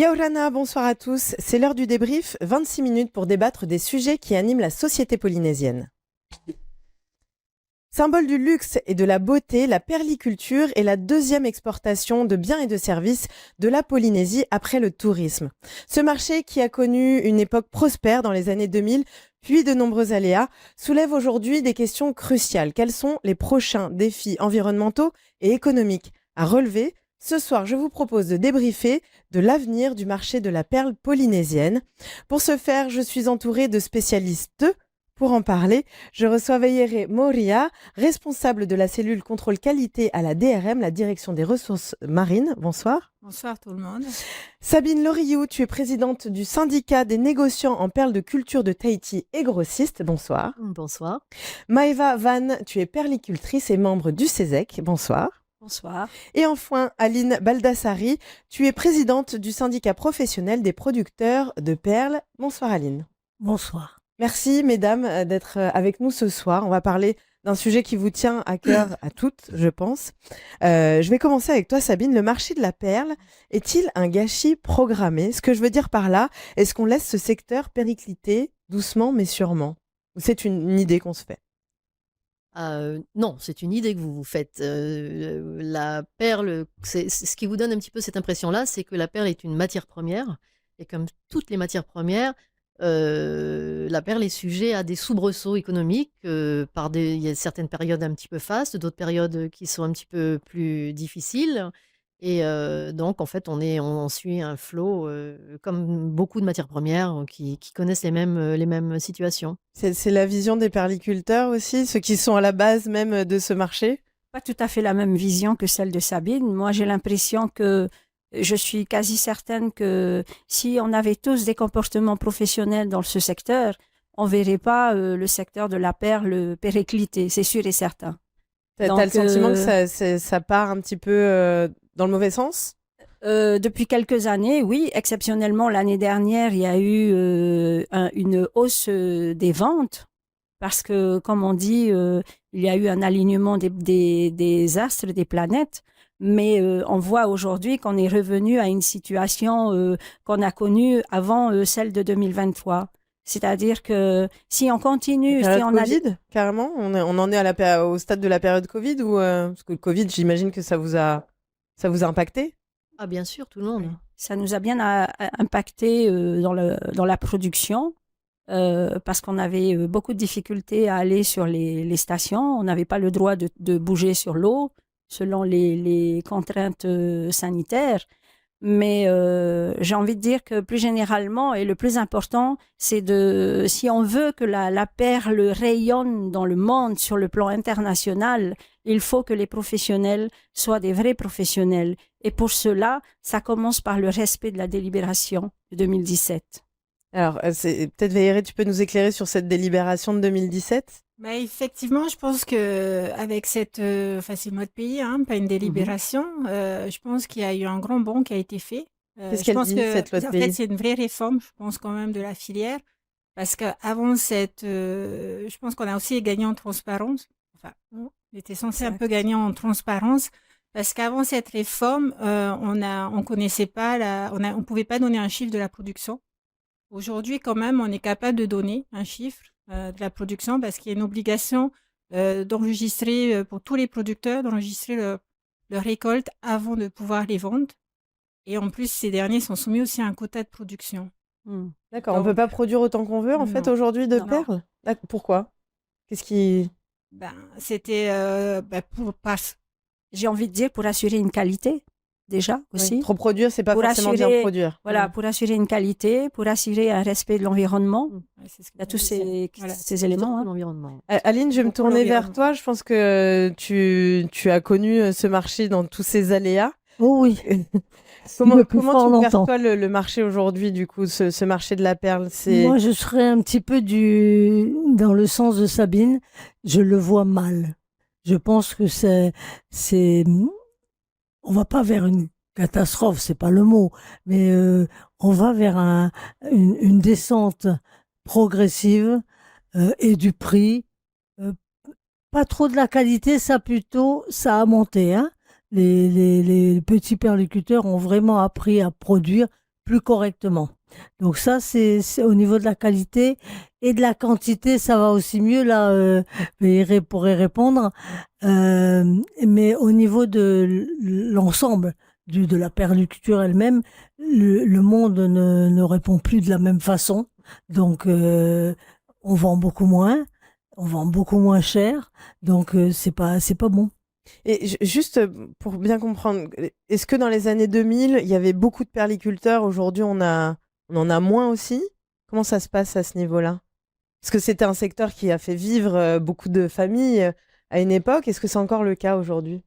Yaorana, bonsoir à tous. C'est l'heure du débrief, 26 minutes pour débattre des sujets qui animent la société polynésienne. Symbole du luxe et de la beauté, la perliculture est la deuxième exportation de biens et de services de la Polynésie après le tourisme. Ce marché, qui a connu une époque prospère dans les années 2000, puis de nombreux aléas, soulève aujourd'hui des questions cruciales. Quels sont les prochains défis environnementaux et économiques à relever ? Ce soir, je vous propose de débriefer de l'avenir du marché de la perle polynésienne. Pour ce faire, je suis entourée de spécialistes. Pour en parler, je reçois Veyere Moria, responsable de la cellule contrôle qualité à la DRM, la direction des ressources marines. Bonsoir. Bonsoir tout le monde. Sabine Loriou, tu es présidente du syndicat des négociants en perles de culture de Tahiti et grossiste. Bonsoir. Bonsoir. Maëva Van, tu es perlicultrice et membre du CESEC. Bonsoir. Bonsoir. Et enfin, Aline Baldassari, tu es présidente du syndicat professionnel des producteurs de perles. Bonsoir Aline. Bonsoir. Merci mesdames d'être avec nous ce soir. On va parler d'un sujet qui vous tient à cœur à toutes, je pense. Je vais commencer avec toi Sabine. Le marché de la perle est-il un gâchis programmé ? Ce que je veux dire par là, est-ce qu'on laisse ce secteur péricliter doucement mais sûrement ? Ou c'est une idée qu'on se fait ? Non, c'est une idée que vous vous faites. La perle, c'est ce qui vous donne un petit peu cette impression-là, c'est que la perle est une matière première. Et comme toutes les matières premières, la perle est sujet à des soubresauts économiques. Il y a certaines périodes un petit peu fastes, d'autres périodes qui sont un petit peu plus difficiles. Et donc, en fait, on suit un flot, comme beaucoup de matières premières qui connaissent les mêmes situations. C'est la vision des perliculteurs aussi, ceux qui sont à la base même de ce marché ? Pas tout à fait la même vision que celle de Sabine. Moi, j'ai l'impression que je suis quasi certaine que si on avait tous des comportements professionnels dans ce secteur, on ne verrait pas le secteur de la perle péricliter, c'est sûr et certain. T'as le sentiment que ça part un petit peu dans le mauvais sens ? Depuis quelques années, oui. Exceptionnellement, l'année dernière, il y a eu une hausse des ventes parce que, comme on dit, il y a eu un alignement des astres, des planètes. Mais on voit aujourd'hui qu'on est revenu à une situation qu'on a connue avant celle de 2023. C'est-à-dire que si on continue... Covid, carrément on en est au stade de la période Covid ou parce que le Covid, j'imagine que ça vous a impacté ? Ah bien sûr, tout le monde. Ça nous a bien impacté dans la production parce qu'on avait beaucoup de difficultés à aller sur les stations. On n'avait pas le droit de bouger sur l'eau selon les contraintes sanitaires. Mais j'ai envie de dire que plus généralement, et le plus important, c'est si on veut que la perle rayonne dans le monde sur le plan international, il faut que les professionnels soient des vrais professionnels. Et pour cela, ça commence par le respect de la délibération de 2017. Alors, peut-être Veyere, tu peux nous éclairer sur cette délibération de 2017 ? Bah effectivement, je pense que avec c'est mode pays, pas une délibération. Je pense qu'il y a eu un grand bond qui a été fait. Qu'est-ce qu'elle dit, cette loi de pays ? En fait, c'est une vraie réforme, je pense quand même de la filière, parce qu'avant je pense qu'on a aussi gagné en transparence. Enfin, on était censé un peu gagner en transparence, parce qu'avant cette réforme, on connaissait pas on pouvait pas donner un chiffre de la production. Aujourd'hui, quand même, on est capable de donner un chiffre de la production parce qu'il y a une obligation d'enregistrer pour tous les producteurs, d'enregistrer leur récolte avant de pouvoir les vendre. Et en plus, ces derniers sont soumis aussi à un quota de production. D'accord, on ne peut pas produire autant qu'on veut en fait aujourd'hui de perles ? Pourquoi ? Qu'est-ce qui... C'était j'ai envie de dire pour assurer une qualité. Déjà aussi. Oui, trop produire, c'est pas forcément bien produire. Voilà, pour assurer une qualité, pour assurer un respect de l'environnement. Il y a tous ces éléments. L'environnement. Aline, je vais me tourner vers toi. Je pense que tu as connu ce marché dans tous ses aléas. Oh oui. Comment tu perçois le marché aujourd'hui, du coup, ce marché de la perle ? Moi, je serais un petit peu dans le sens de Sabine. Je le vois mal. Je pense que on va pas vers une catastrophe, c'est pas le mot, mais on va vers une descente progressive et du prix. Pas trop de la qualité, ça a monté. Hein. Les petits perliculteurs ont vraiment appris à produire plus correctement. Donc ça, c'est au niveau de la qualité et de la quantité, ça va aussi mieux là. Iré pourrait répondre, mais au niveau de l'ensemble de la perliculture elle-même, le monde ne répond plus de la même façon. Donc on vend beaucoup moins, on vend beaucoup moins cher. Donc c'est pas bon. Et juste pour bien comprendre, est-ce que dans les années 2000, il y avait beaucoup de perliculteurs? Aujourd'hui, on en a moins aussi? Comment ça se passe à ce niveau-là? Parce que c'était un secteur qui a fait vivre beaucoup de familles à une époque. Est-ce que c'est encore le cas aujourd'hui?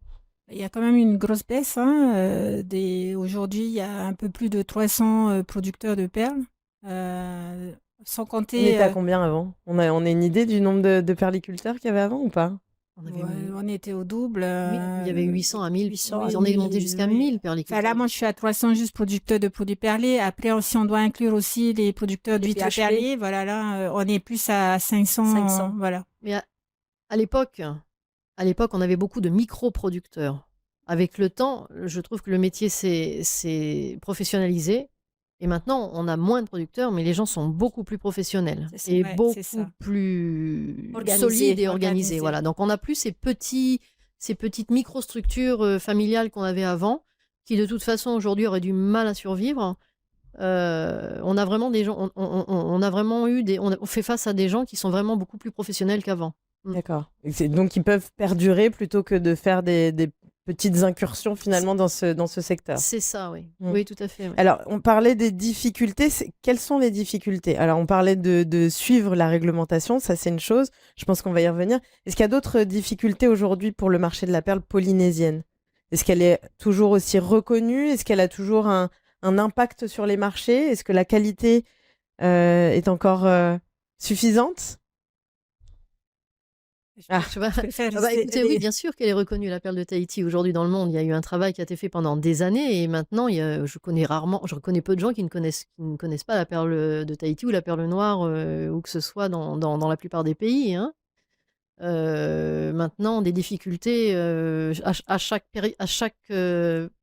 Il y a quand même une grosse baisse, hein, aujourd'hui, il y a un peu plus de 300 producteurs de perles, sans On compter. était à combien avant? On a une idée du nombre de perliculteurs qu'il y avait avant ou pas? On était au double. Il y avait 800 à 1000. 800 Ils en est monté jusqu'à 1000 perliculteurs. Là, moi, je suis à 300 juste producteurs de produits perlés. Après, si on doit inclure aussi les producteurs Les d'huîtres PHP. perlées, voilà, là, on est plus à 500. 500. Voilà. Mais à l'époque, on avait beaucoup de micro-producteurs. Avec le temps, je trouve que le métier s'est professionnalisé. Et maintenant, on a moins de producteurs, mais les gens sont beaucoup plus professionnels C'est ça, et ouais, beaucoup c'est ça. plus Organisés. solides et organisés. Organisés. Voilà. Donc, on n'a plus ces petites microstructures familiales qu'on avait avant, qui de toute façon aujourd'hui auraient du mal à survivre. On a vraiment des gens, on a vraiment eu on fait face à des gens qui sont vraiment beaucoup plus professionnels qu'avant. D'accord. Donc, ils peuvent perdurer plutôt que de faire des petites incursions finalement dans ce secteur. C'est ça, oui. Mm. Oui, tout à fait. Oui. Alors, on parlait des difficultés. Quelles sont les difficultés? Alors, on parlait de suivre la réglementation, ça c'est une chose. Je pense qu'on va y revenir. Est-ce qu'il y a d'autres difficultés aujourd'hui pour le marché de la perle polynésienne? Est-ce qu'elle est toujours aussi reconnue? Est-ce qu'elle a toujours un impact sur les marchés? Est-ce que la qualité est encore suffisante? Je préfère Écoutez, oui, bien sûr qu'elle est reconnue, la perle de Tahiti, aujourd'hui dans le monde. Il y a eu un travail qui a été fait pendant des années et maintenant, je connais peu de gens qui ne connaissent pas la perle de Tahiti ou la perle noire, ou que ce soit dans la plupart des pays, hein. Maintenant, des difficultés, à chaque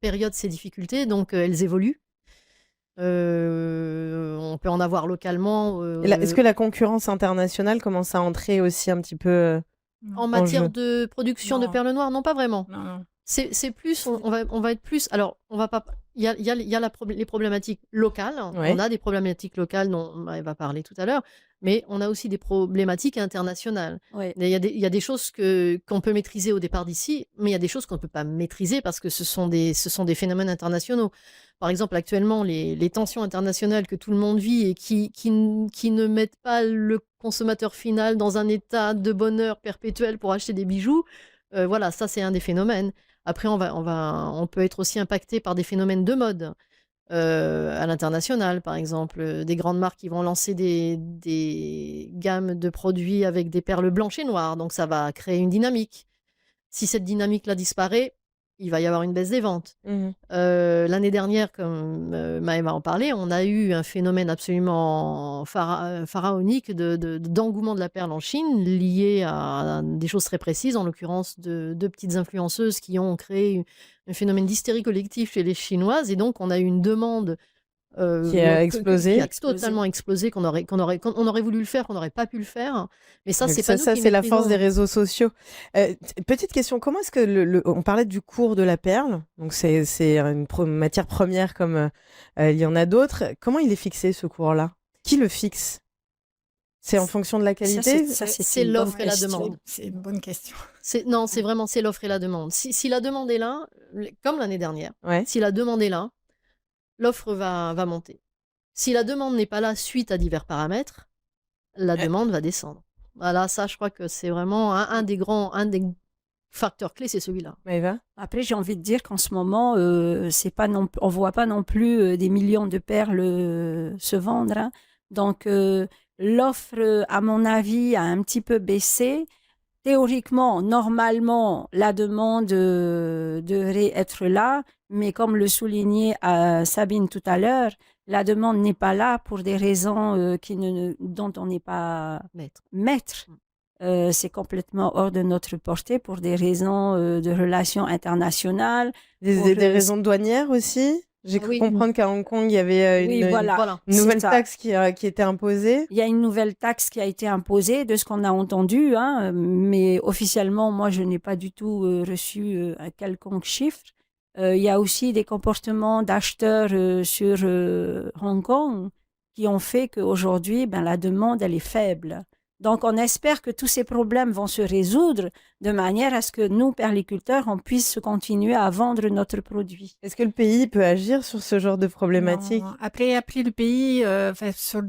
période, ces difficultés, donc elles évoluent. On peut en avoir localement. Et est-ce que la concurrence internationale commence à entrer aussi un petit peu En matière jeu. de production de Non. perles noires, non, pas vraiment. Non. C'est plus, on va être plus. Alors, on va pas. Il y a les problématiques locales. Ouais. On a des problématiques locales dont elle va parler tout à l'heure, mais on a aussi des problématiques internationales. Ouais. Il y a des choses qu'on peut maîtriser au départ d'ici, mais il y a des choses qu'on ne peut pas maîtriser parce que ce sont des phénomènes internationaux. Par exemple, actuellement, les tensions internationales que tout le monde vit et qui ne mettent pas le consommateur final dans un état de bonheur perpétuel pour acheter des bijoux, voilà, ça c'est un des phénomènes. Après, on peut être aussi impacté par des phénomènes de mode à l'international, par exemple, des grandes marques qui vont lancer des gammes de produits avec des perles blanches et noires, donc ça va créer une dynamique. Si cette dynamique-là disparaît, il va y avoir une baisse des ventes. Mhm. L'année dernière, comme Maëva en parlait, on a eu un phénomène absolument pharaonique d'engouement de la perle en Chine, lié à des choses très précises, en l'occurrence de deux petites influenceuses qui ont créé un phénomène d'hystérie collective chez les Chinoises, et donc on a eu une demande Qui a explosé. qui a totalement explosé, qu'on aurait voulu le faire, qu'on n'aurait pas pu le faire. Mais ça, Donc c'est pas nous qui c'est la force maîtrisons. des réseaux sociaux. Petite question, comment est-ce que on parlait du cours de la perle, donc c'est une matière première comme il y en a d'autres. Comment il est fixé ce cours-là? Qui le fixe? C'est en fonction de la qualité? C'est une l'offre bonne et la question. demande. C'est une bonne question. Non, c'est vraiment c'est l'offre et la demande. Si la demande est là, comme l'année dernière, Ouais. si la demande est là, l'offre va monter. Si la demande n'est pas là suite à divers paramètres, la demande va descendre. Voilà, ça, je crois que c'est vraiment un des facteurs clés, c'est celui-là. Maëva? Après, j'ai envie de dire qu'en ce moment, on voit pas non plus des millions de perles se vendre, hein. Donc, l'offre, à mon avis, a un petit peu baissé. Théoriquement, normalement, la demande devrait être là, mais comme le soulignait Sabine tout à l'heure, la demande n'est pas là pour des raisons dont on n'est pas maître. C'est complètement hors de notre portée pour des raisons de relations internationales. Des raisons douanières aussi? J'ai cru Oui. comprendre qu'à Hong Kong, il y avait Oui, voilà. Voilà. une nouvelle C'est ça. taxe qui était imposée. Il y a une nouvelle taxe qui a été imposée de ce qu'on a entendu, hein, mais officiellement, moi, je n'ai pas du tout reçu un quelconque chiffre. Il y a aussi des comportements d'acheteurs sur Hong Kong qui ont fait qu'aujourd'hui, ben, la demande, elle est faible. Donc, on espère que tous ces problèmes vont se résoudre de manière à ce que nous, perliculteurs, on puisse continuer à vendre notre produit. Est-ce que le pays peut agir sur ce genre de problématique? Non. Après, le pays, sur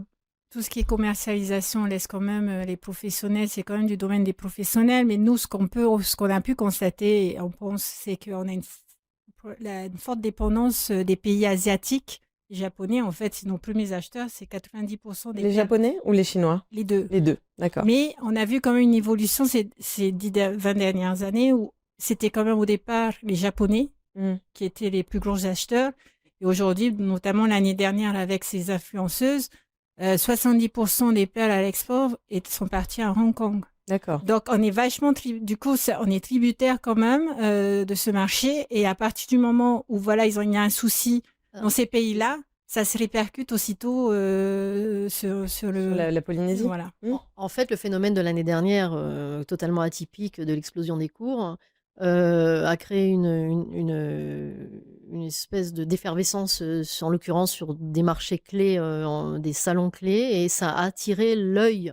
tout ce qui est commercialisation, on laisse quand même les professionnels, c'est quand même du domaine des professionnels. Mais nous, ce qu'on a pu constater, et on pense, c'est qu'on a une forte dépendance des pays asiatiques. Les Japonais, en fait, c'est nos premiers acheteurs, c'est 90% des Les Japonais ou les Chinois? Les deux. Les deux, d'accord. Mais on a vu quand même une évolution ces 20 dernières années où c'était quand même au départ les Japonais qui étaient les plus gros acheteurs. Et aujourd'hui, notamment l'année dernière avec ces influenceuses, 70% des perles à l'export sont parties à Hong Kong. D'accord. Donc, on est vachement, du coup, on est tributaire quand même de ce marché. Et à partir du moment où, voilà, il y a un souci dans ces pays-là, ça se répercute aussitôt sur la Polynésie. Voilà. En fait, le phénomène de l'année dernière, totalement atypique de l'explosion des cours, a créé une espèce d'effervescence, en l'occurrence sur des marchés clés, des salons clés, et ça a attiré l'œil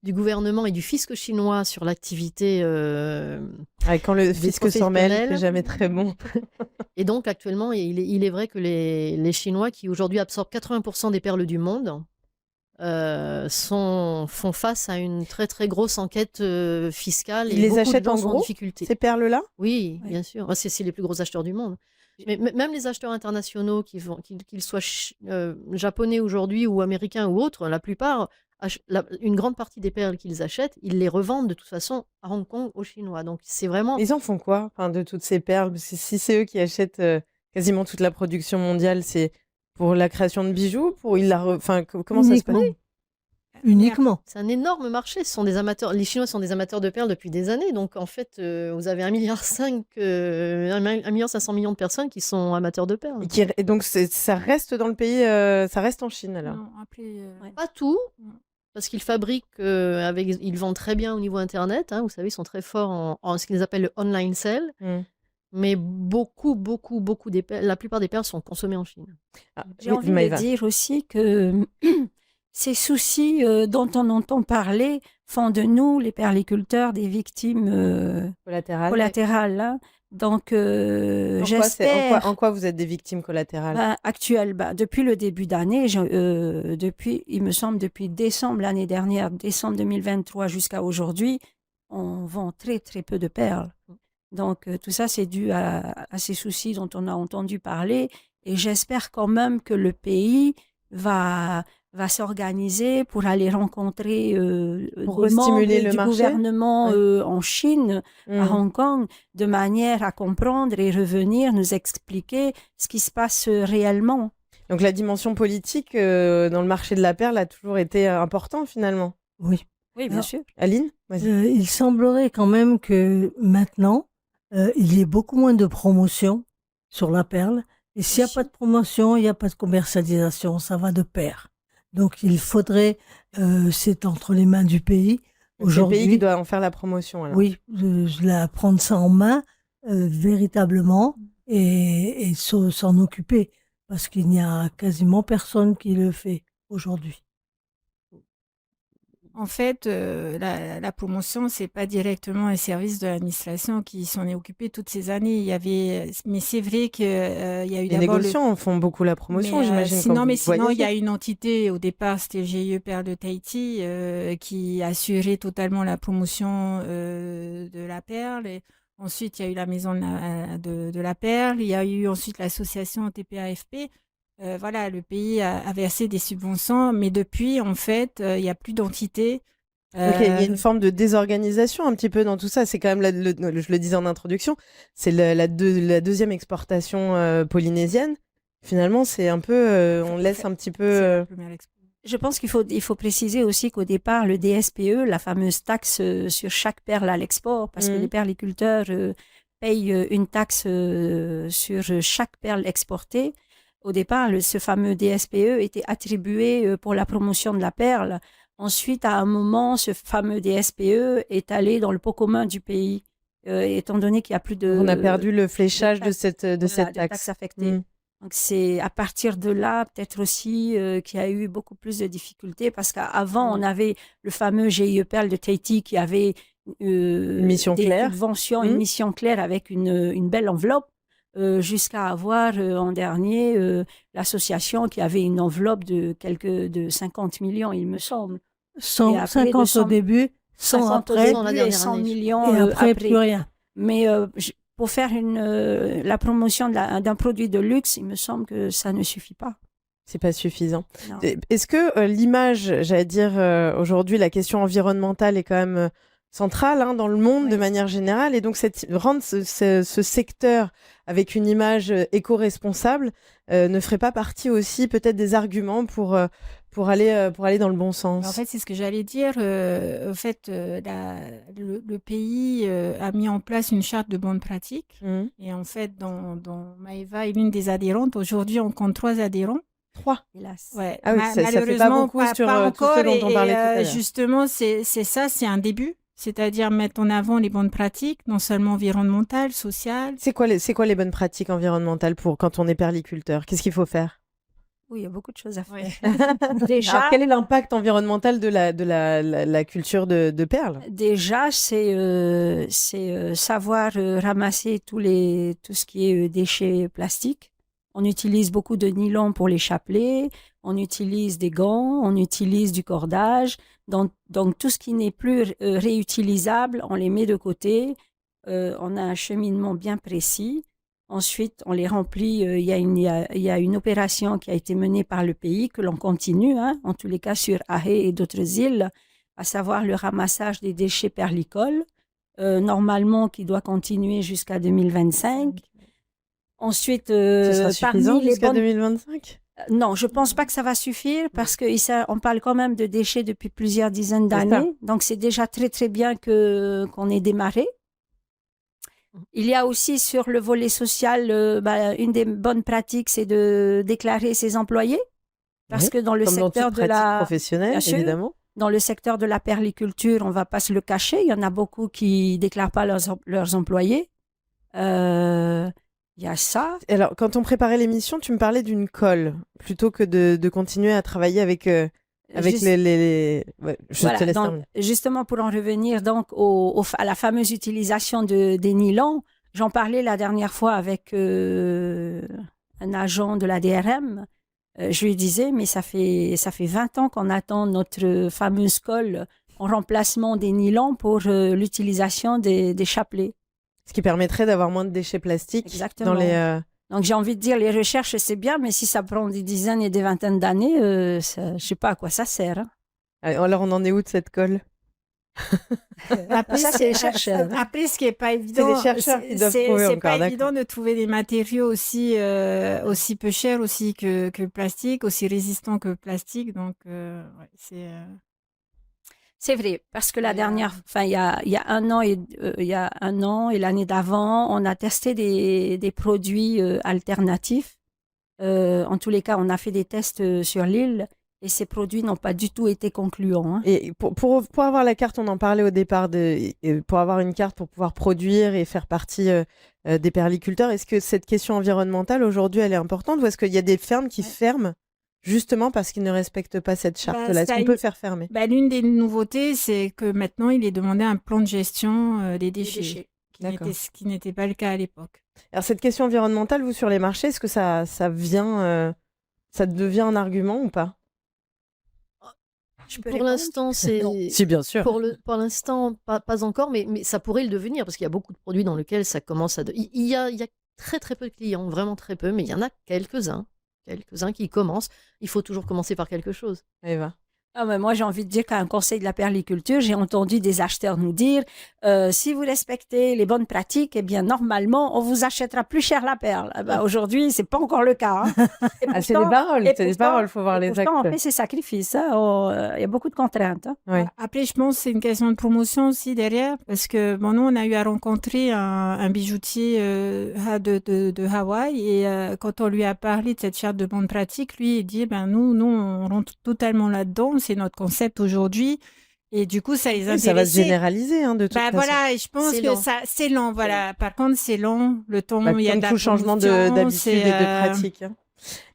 du gouvernement et du fisc chinois sur l'activité. Quand le fisc s'en mêle, c'est jamais très bon. Et donc actuellement, il est vrai que les Chinois, qui aujourd'hui absorbent 80% des perles du monde, font face à une très très grosse enquête fiscale. Ils les achètent en sont gros, difficulté. ces perles-là? Oui, bien sûr. C'est les plus gros acheteurs du monde. Mais même les acheteurs internationaux, qu'ils soient japonais aujourd'hui ou américains ou autres, la plupart, une grande partie des perles qu'ils achètent, ils les revendent de toute façon à Hong Kong aux Chinois. Donc c'est vraiment... Ils en font quoi, de toutes ces perles? Si c'est eux qui achètent quasiment toute la production mondiale, c'est pour la création de bijoux, comment ça se passe? Uniquement. C'est un énorme marché. Ce sont des amateurs. Les Chinois sont des amateurs de perles depuis des années. Donc, en fait, vous avez 1,5 milliard de personnes qui sont amateurs de perles. Et donc, ça reste dans le pays, ça reste en Chine, alors? Non, après, Pas tout, parce qu'ils fabriquent, ils vendent très bien au niveau Internet. Hein, vous savez, ils sont très forts en ce qu'ils appellent le online sell. Mais beaucoup la plupart des perles sont consommées en Chine. J'ai envie de dire aussi que ces soucis dont on entend parler font de nous, les perliculteurs, des victimes collatérales. Hein. Donc, j'espère... En quoi vous êtes des victimes collatérales? Depuis le début d'année, il me semble depuis décembre l'année dernière, décembre 2023 jusqu'à aujourd'hui, on vend très très peu de perles. Donc, tout ça, c'est dû à ces soucis dont on a entendu parler. Et j'espère quand même que le pays va s'organiser pour aller rencontrer pour des membres le du marché? gouvernement en Chine, à Hong Kong, de manière à comprendre et revenir nous expliquer ce qui se passe réellement. Donc, la dimension politique dans le marché de la perle a toujours été importante, finalement? Oui. Oui, bien sûr. Aline? Il semblerait quand même que maintenant, il y ait beaucoup moins de promotion sur la perle. Et s'il n'y a pas de promotion, il n'y a pas de commercialisation. Ça va de pair. Donc, il faudrait, c'est entre les mains du pays. C'est le pays qui doit en faire la promotion, alors. Oui, prendre ça en main, véritablement, et s'en occuper. Parce qu'il n'y a quasiment personne qui le fait aujourd'hui. En fait, la promotion, c'est pas directement un service de l'administration qui s'en est occupé toutes ces années. Mais c'est vrai qu'il y a eu les négociants font beaucoup la promotion, j'imagine. Sinon, il y a une entité, au départ, c'était le GIE Perles de Tahiti, qui assurait totalement la promotion de la perle. Et ensuite, il y a eu la maison de la perle. Il y a eu ensuite l'association TPAFP. Voilà, le pays a versé des subventions, mais depuis, en fait, il n'y a plus d'entité. Ok, il y a une forme de désorganisation un petit peu dans tout ça. C'est quand même, je le disais en introduction, c'est la deuxième exportation polynésienne. Finalement, c'est un peu, on laisse un petit peu... Je pense qu'il faut préciser aussi qu'au départ, le DSPE, la fameuse taxe sur chaque perle à l'export, parce que les perliculteurs payent une taxe sur chaque perle exportée. Au départ, ce fameux DSPE était attribué pour la promotion de la perle. Ensuite, à un moment, ce fameux DSPE est allé dans le pot commun du pays, étant donné qu'il n'y a plus de... On a perdu le fléchage de cette de taxe. taxe affectée. Mm. Donc, c'est à partir de là, peut-être aussi, qu'il y a eu beaucoup plus de difficultés parce qu'avant, on avait le fameux GIE Perle de Tahiti qui avait Une mission des claire. subventions, Mm. une mission claire avec une belle enveloppe, jusqu'à avoir en dernier l'association qui avait une enveloppe de 50 millions, il me semble. Et après, 50 au début, 100 50 au après, début Sans la et dernière 100 année. millions et après, plus rien. Mais pour faire la promotion d'un produit de luxe, il me semble que ça ne suffit pas. C'est pas suffisant. Non. Est-ce que l'image, j'allais dire, aujourd'hui, la question environnementale est quand même centrale hein, dans le monde de Oui. manière générale. Et donc, rendre ce secteur avec une image éco-responsable ne ferait pas partie aussi peut-être des arguments pour aller dans le bon sens. En fait, c'est ce que j'allais dire. En fait, le pays a mis en place une charte de bonnes pratiques. Mhm. Et en fait, dans Maeva est l'une des adhérentes. Aujourd'hui, on compte 3 adhérents. 3. Hélas. Ouais. Ah oui, ça fait pas Malheureusement, beaucoup sur pas tous encore. ceux dont on parlait tout à l'heure. Justement, c'est ça, c'est un début. C'est-à-dire mettre en avant les bonnes pratiques, non seulement environnementales, sociales. C'est quoi les bonnes pratiques environnementales pour quand on est perliculteur? Qu'est-ce qu'il faut faire? Oui, il y a beaucoup de choses à faire. Ouais. Déjà, Alors, quel est l'impact environnemental de la culture de perles? Déjà, c'est savoir ramasser tout ce qui est déchets plastiques. On utilise beaucoup de nylon pour les chapelets, on utilise des gants, on utilise du cordage. Donc tout ce qui n'est plus réutilisable, on les met de côté. On a un cheminement bien précis. Ensuite, on les remplit. Il y a une opération qui a été menée par le pays, que l'on continue, hein, en tous les cas sur Ahé et d'autres îles, à savoir le ramassage des déchets perlicoles, normalement qui doit continuer jusqu'à 2025. Ensuite, Ce sera suffisant parmi les jusqu'à bonnes... 2025? Non, je pense pas que ça va suffire parce qu'on parle quand même de déchets depuis plusieurs dizaines C'est ça. d'années. Donc, c'est déjà très, très bien qu'on ait démarré. Il y a aussi sur le volet social, une des bonnes pratiques, c'est de déclarer ses employés. Parce Oui, que dans le Comme dans secteur toute de pratique la... professionnelle, Bien sûr. évidemment. Dans le secteur de la perliculture, on ne va pas se le cacher. Il y en a beaucoup qui ne déclarent pas leurs employés. Il y a ça. Alors, quand on préparait l'émission, tu me parlais d'une colle, plutôt que de continuer à travailler avec Juste- les... Ouais, je Voilà, te laisse donc, terminer. justement, pour en revenir donc à la fameuse utilisation des nylons, j'en parlais la dernière fois avec un agent de la DRM. Je lui disais, mais ça fait 20 ans qu'on attend notre fameuse colle en remplacement des nylons pour l'utilisation des chapelets. Ce qui permettrait d'avoir moins de déchets plastiques Exactement. dans les... Donc, j'ai envie de dire, les recherches, c'est bien, mais si ça prend des dizaines et des vingtaines d'années, je ne sais pas à quoi ça sert. Hein. Alors, on en est où de cette colle? Après, Ça, c'est les chercheurs. Après, ce qui n'est pas évident, les chercheurs qui doivent trouver c'est encore, pas d'accord. évident de trouver des matériaux aussi peu chers aussi que le plastique, aussi résistants que le plastique. Donc, ouais, c'est... C'est vrai, parce que la Et, dernière, enfin, il y a un an et l'année d'avant, on a testé des produits alternatifs. En tous les cas, on a fait des tests sur l'île et ces produits n'ont pas du tout été concluants. Hein. Et pour avoir la carte, on en parlait au départ, pour avoir une carte pour pouvoir produire et faire partie des perliculteurs, est-ce que cette question environnementale, aujourd'hui, elle est importante ou est-ce qu'il y a des fermes qui ferment justement parce qu'ils ne respectent pas cette charte-là? Est-ce qu'on peut le faire fermer? L'une des nouveautés, c'est que maintenant, il est demandé un plan de gestion des déchets, D'accord. qui n'était pas le cas à l'époque. Alors, cette question environnementale, vous, sur les marchés, est-ce que ça devient un argument ou pas? Je peux Pour répondre? l'instant, c'est... Si, bien sûr. Pour l'instant, pas encore, mais ça pourrait le devenir, parce qu'il y a beaucoup de produits dans lesquels ça commence à... Il y a très très peu de clients, vraiment très peu, mais il y en a quelques-uns qui commencent. Il faut toujours commencer par quelque chose. Eva. Ah, mais moi, j'ai envie de dire qu'à un conseil de la perliculture, j'ai entendu des acheteurs nous dire si vous respectez les bonnes pratiques, eh bien, normalement, on vous achètera plus cher la perle. Ah ben, aujourd'hui, c'est pas encore le cas. Hein. Et Ah, c'est des paroles, et c'est des pourtant- paroles, faut voir et les pourtant, on actes. fait ces sacrifices. Hein. Il y a beaucoup de contraintes. Hein. Ouais. Après, je pense que c'est une question de promotion aussi derrière, parce que bon, nous, on a eu à rencontrer un bijoutier de Hawaï, et quand on lui a parlé de cette charte de bonne pratique, lui, il dit, ben nous, on rentre totalement là-dedans, c'est notre concept aujourd'hui, et du coup, ça les Oui, intéressait. ça va se généraliser, hein, de toute Bah façon. voilà, et je pense C'est que lent. ça, c'est lent, voilà. Par contre, c'est lent, le temps, Bah, il y a comme de la tout changement promotion, d'habitude c'est, et de pratique. Hein.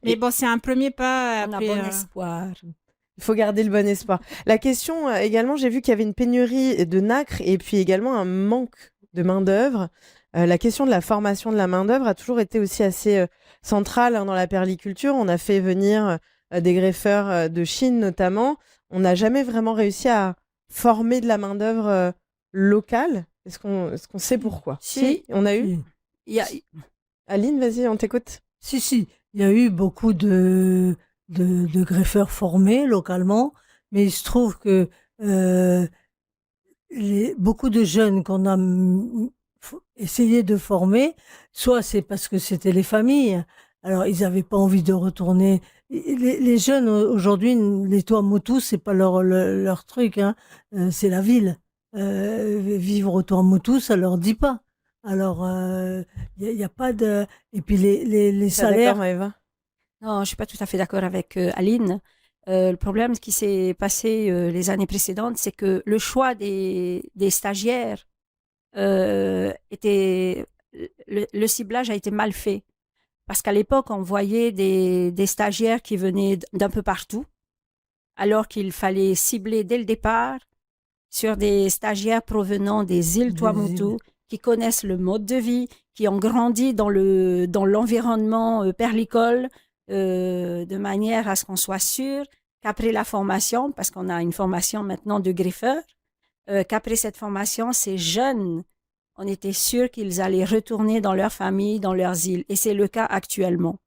Mais Et- bon, c'est un premier pas. On a Après, bon espoir. Il faut garder le bon espoir. La question également, j'ai vu qu'il y avait une pénurie de nacre et puis également un manque de main-d'œuvre. La question de la formation de la main-d'œuvre a toujours été aussi assez centrale, hein, dans la perliculture. On a fait venir des greffeurs de Chine notamment. On n'a jamais vraiment réussi à former de la main-d'œuvre locale. Est-ce qu'on sait pourquoi? Si. On a eu. Si. Il y a, Aline, vas-y, on t'écoute. Si, il y a eu beaucoup de greffeurs formés localement, mais il se trouve que beaucoup de jeunes qu'on a essayé de former, soit c'est parce que c'était les familles, alors ils n'avaient pas envie de retourner. Les jeunes aujourd'hui, les Tuamotu, c'est pas leur truc, hein. C'est la ville. Vivre au Tuamotu, ça leur dit pas. Alors, il y a pas de. Et puis les T'es salaires. d'accord, Maëva? Non, je ne suis pas tout à fait d'accord avec Aline. Le problème qui s'est passé les années précédentes, c'est que le choix des stagiaires était. Le ciblage a été mal fait. Parce qu'à l'époque, on voyait des stagiaires qui venaient d'un peu partout, alors qu'il fallait cibler dès le départ sur des stagiaires provenant des îles Des Tuamotu, îles. qui connaissent le mode de vie, qui ont grandi dans l'environnement perlicole, de manière à ce qu'on soit sûr qu'après la formation, parce qu'on a une formation maintenant de greffeur, qu'après cette formation, ces jeunes, on était sûr qu'ils allaient retourner dans leur famille, dans leurs îles. Et c'est le cas actuellement.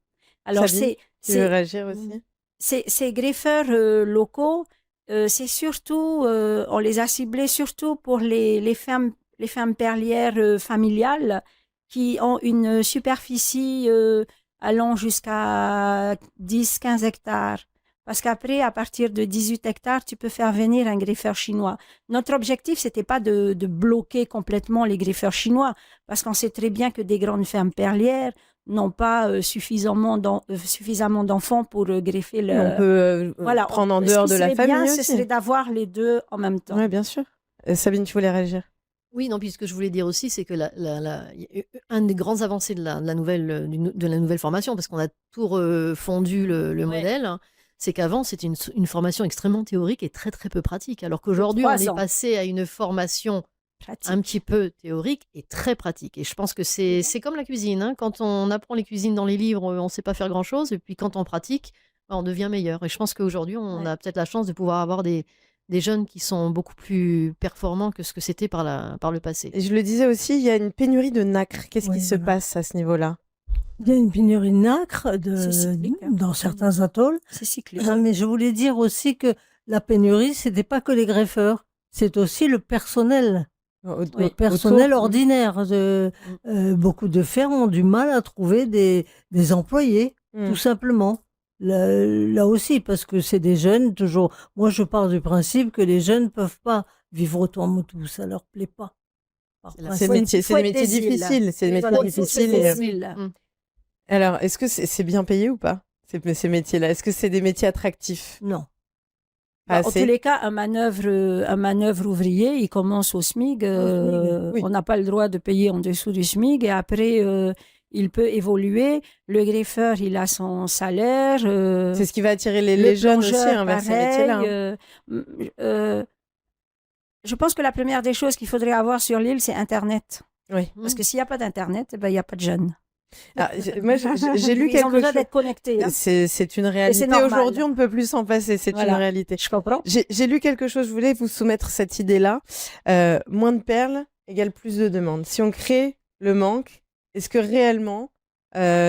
Alors, Sabine, tu veux réagir aussi? ces greffeurs locaux, c'est surtout, on les a ciblés surtout pour les femmes perlières familiales qui ont une superficie allant jusqu'à 10-15 hectares. Parce qu'après, à partir de 18 hectares, tu peux faire venir un greffeur chinois. Notre objectif, c'était pas de bloquer complètement les greffeurs chinois, parce qu'on sait très bien que des grandes fermes perlières n'ont pas suffisamment d'enfants pour greffer Mais on peut voilà, prendre en dehors de la famille bien, aussi. ce serait d'avoir les deux en même temps. Oui, bien sûr. Sabine, tu voulais réagir? Oui, non, puis ce que je voulais dire aussi, c'est que un des grands avancées de la nouvelle formation, parce qu'on a tout refondu le Ouais. modèle, hein, c'est qu'avant, c'était une formation extrêmement théorique et très, très peu pratique. Alors qu'aujourd'hui, on 3 est ans. passé à une formation Pratique. un petit peu théorique et très pratique. Et je pense que c'est comme la cuisine. Hein. Quand on apprend les cuisines dans les livres, on ne sait pas faire grand-chose. Et puis quand on pratique, on devient meilleur. Et je pense qu'aujourd'hui, on Ouais. a peut-être la chance de pouvoir avoir des jeunes qui sont beaucoup plus performants que ce que c'était par le passé. Et je le disais aussi, il y a une pénurie de nacre. Qu'est-ce Oui, qui se voilà. passe à ce niveau-là? Il y a une pénurie de nacre C'est cyclique, hein. dans certains atolls. C'est cyclique. Mais je voulais dire aussi que la pénurie, c'était pas que les greffeurs, c'est aussi le personnel. Au- Oui. Le personnel autour. ordinaire. Beaucoup de fermes ont du mal à trouver des employés, Mm. tout simplement. Là aussi, parce que c'est des jeunes, toujours. Moi, je pars du principe que les jeunes ne peuvent pas vivre au Tuamotu, ça leur plaît pas. Par C'est la- C'est principe. des métiers des îles. difficiles. C'est des métiers Voilà, difficiles. c'est et- des îles. Alors, est-ce que c'est bien payé ou pas, ces métiers-là? Est-ce que c'est des métiers attractifs? Non. Pas En tous assez. les cas, un manœuvre ouvrier, il commence au SMIG. Oui. On n'a pas le droit de payer en dessous du SMIG. Et après, il peut évoluer. Le greffeur, il a son salaire. C'est ce qui va attirer les le jeunes aussi, plongeur, hein, vers ces pareil, métiers-là. Hein. Je pense que la première des choses qu'il faudrait avoir sur l'île, c'est Internet. Oui. Parce que s'il n'y a pas d'Internet, eh ben, il n'y a pas de jeunes. Alors, moi, j'ai lu Ils ont quelque besoin chose. d'être connectés. Hein. C'est une réalité. normal. Aujourd'hui, on ne peut plus s'en passer. C'est Voilà. une réalité. Je comprends. J'ai lu quelque chose, je voulais vous soumettre cette idée-là. Moins de perles égale plus de demandes. Si on crée le manque, est-ce que réellement,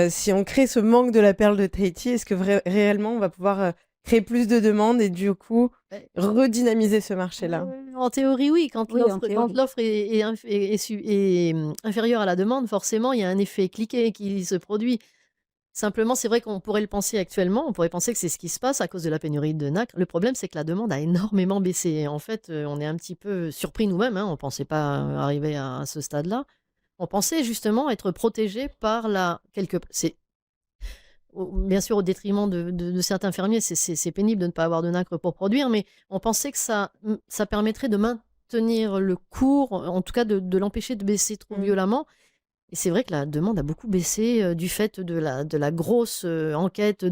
si on crée ce manque de la perle de Tahiti, est-ce que réellement on va pouvoir créer plus de demandes et du coup Ouais. redynamiser ce marché-là. En théorie, oui. Quand Oui, en l'offre théorie. est inférieure à la demande, forcément, il y a un effet cliquet qui se produit. Simplement, c'est vrai qu'on pourrait le penser actuellement, on pourrait penser que c'est ce qui se passe à cause de la pénurie de nacre. Le problème, c'est que la demande a énormément baissé et en fait, on est un petit peu surpris nous-mêmes, hein. On ne pensait pas arriver à ce stade-là. On pensait justement être protégé par la quelque c'est bien sûr au détriment de certains fermiers, c'est pénible de ne pas avoir de nacre pour produire, mais on pensait que ça permettrait de maintenir le cours, en tout cas de l'empêcher de baisser trop Mmh. violemment. Et c'est vrai que la demande a beaucoup baissé, du fait de la grosse, enquête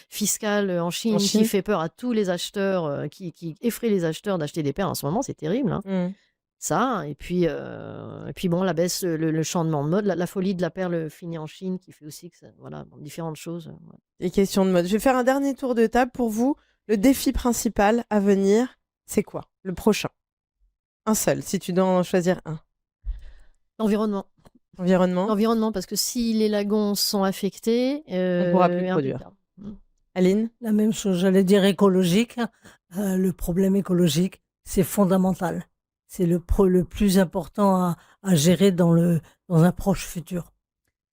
fiscale, en Chine Chine? qui fait peur à tous les acheteurs, qui effraie les acheteurs d'acheter des perles en ce moment, c'est terrible, hein. Mmh. Ça et puis bon, la baisse, le changement de mode, la folie de la perle finie en Chine qui fait aussi que ça voilà, bon, différentes choses, ouais. Les questions de mode. Je vais faire un dernier tour de table pour vous. Le défi principal à venir, c'est quoi? Le prochain? Un seul, si tu dois en choisir un. L'environnement. Environnement, L'environnement, parce que si les lagons sont affectés, on pourra plus produire. impeccable. Mmh. Aline? La même chose, j'allais dire écologique. Le problème écologique, c'est fondamental. C'est le plus important à gérer dans un proche futur.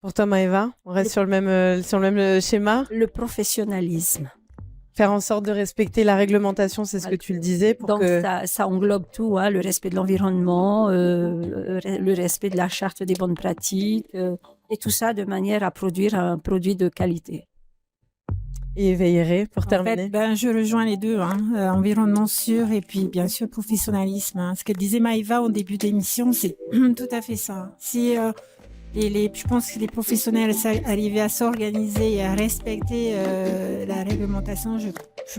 Pour toi, Maëva, on reste sur le même, schéma. Le professionnalisme. Faire en sorte de respecter la réglementation, c'est ce que tu le disais. Pour Donc, que... ça englobe tout, hein, le respect de l'environnement, le respect de la charte des bonnes pratiques, et tout ça de manière à produire un produit de qualité. Et veillerait, pour En terminer. fait, ben, je rejoins les deux, hein. Environnement sûr et puis bien sûr professionnalisme, hein. Ce que disait Maïva au début d'émission, c'est tout à fait ça. Si je pense que les professionnels arrivaient à s'organiser et à respecter la réglementation, je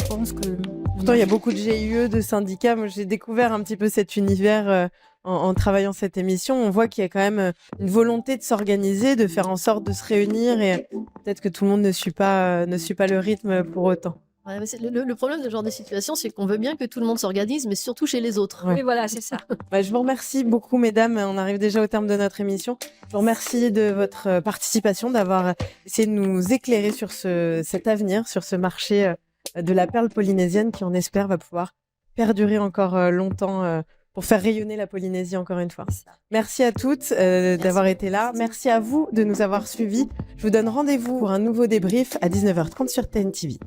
pense que... Pourtant, il y a beaucoup de GIE, de syndicats. Moi, j'ai découvert un petit peu cet univers en travaillant cette émission. On voit qu'il y a quand même une volonté de s'organiser, de faire en sorte de se réunir et peut-être que tout le monde ne suit pas le rythme pour autant. Ouais, mais le problème de ce genre de situation, c'est qu'on veut bien que tout le monde s'organise, mais surtout chez les autres. Ouais. Oui, voilà, c'est ça. Bah, je vous remercie beaucoup, mesdames. On arrive déjà au terme de notre émission. Je vous remercie de votre participation, d'avoir essayé de nous éclairer sur cet avenir, sur ce marché de la perle polynésienne qui, on espère, va pouvoir perdurer encore longtemps pour faire rayonner la Polynésie encore une fois. Merci à toutes d'avoir été là. Merci à vous de nous avoir suivis. Je vous donne rendez-vous pour un nouveau débrief à 19h30 sur TNTV.